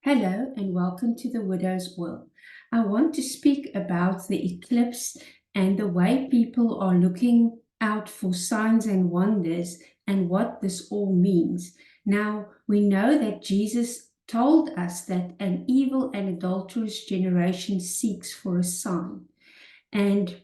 Hello and welcome to the Widow's Will. I want to speak about the eclipse and the way people are looking out for signs and wonders and what this all means. Now, we know that Jesus told us that an evil and adulterous generation seeks for a sign. And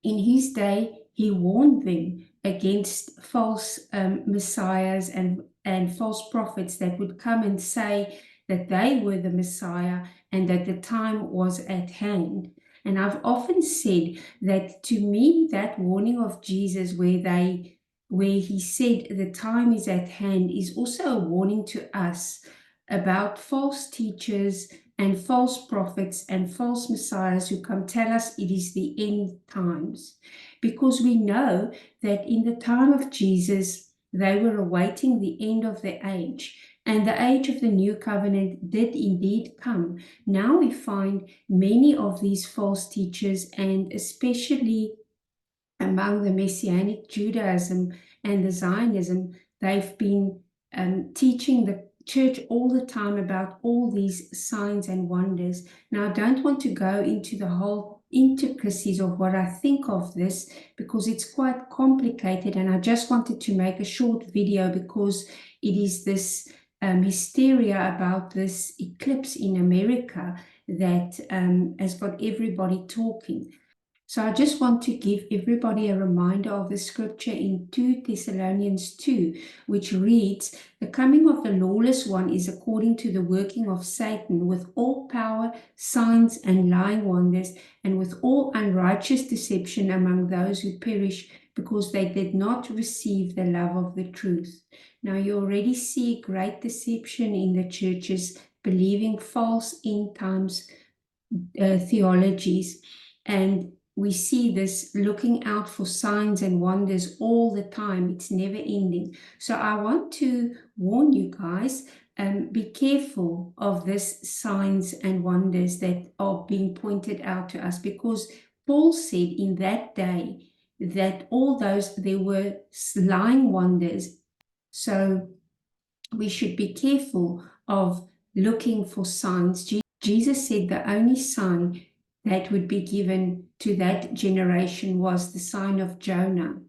in his day, he warned them against false messiahs and false prophets that would come and say that they were the Messiah and that the time was at hand. And I've often said that to me, that warning of Jesus where he said the time is at hand is also a warning to us about false teachers and false prophets and false messiahs who come tell us it is the end times. Because we know that in the time of Jesus, they were awaiting the end of the age. And the age of the new covenant did indeed come. Now we find many of these false teachers, and especially among the Messianic Judaism and the Zionism, they've been teaching the church all the time about all these signs and wonders. Now, I don't want to go into the whole intricacies of what I think of this because it's quite complicated, and I just wanted to make a short video because it is this hysteria about this eclipse in America that has got everybody talking. So I just want to give everybody a reminder of the scripture in 2 Thessalonians 2, which reads, "The coming of the lawless one is according to the working of Satan with all power, signs, and lying wonders, and with all unrighteous deception among those who perish because they did not receive the love of the truth." Now you already see great deception in the churches, believing false end times theologies, and we see this looking out for signs and wonders all the time. It's never ending. So I want to warn you guys, be careful of this signs and wonders that are being pointed out to us, because Paul said in that day that all those, there were lying wonders. So we should be careful of looking for signs. Jesus said the only sign that would be given to that generation was the sign of Jonah.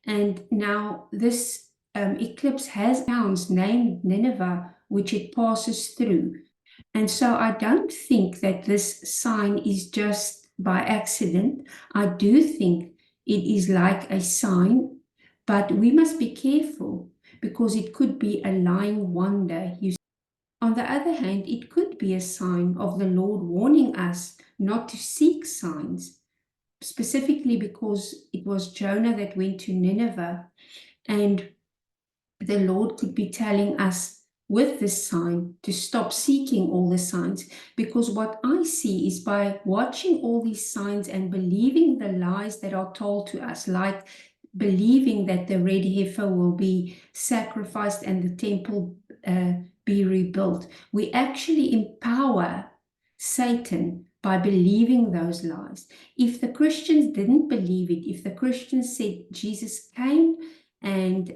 And now this eclipse has towns named Nineveh, which it passes through. And so I don't think that this sign is just by accident. I do think it is like a sign, but we must be careful because it could be a lying wonder. On the other hand, it could be a sign of the Lord warning us not to seek signs, specifically because it was Jonah that went to Nineveh, and the Lord could be telling us with this sign to stop seeking all the signs, because what I see is by watching all these signs and believing the lies that are told to us, like believing that the red heifer will be sacrificed and the temple be rebuilt, we actually empower Satan by believing those lies. If the Christians didn't believe it, if the Christians said Jesus came and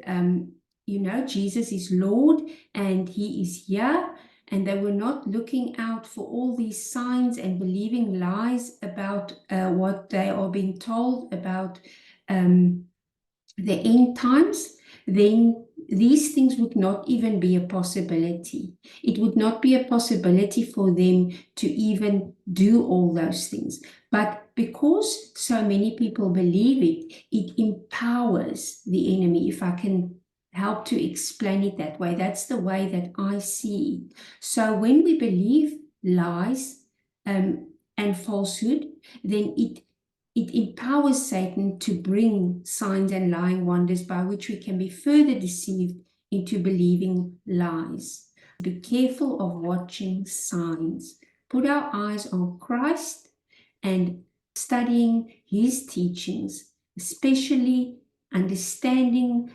Jesus is Lord and he is here, and they were not looking out for all these signs and believing lies about what they are being told about the end times, then these things would not even be a possibility. It would not be a possibility for them to even do all those things. But because so many people believe it, it empowers the enemy, if I can help to explain it that way. That's the way that I see it. So when we believe lies and falsehood, then it empowers Satan to bring signs and lying wonders by which we can be further deceived into believing lies. Be careful of watching signs. Put our eyes on Christ and studying his teachings, especially understanding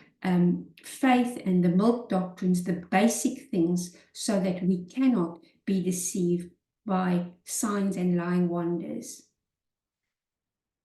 faith and the milk doctrines, the basic things, so that we cannot be deceived by signs and lying wonders.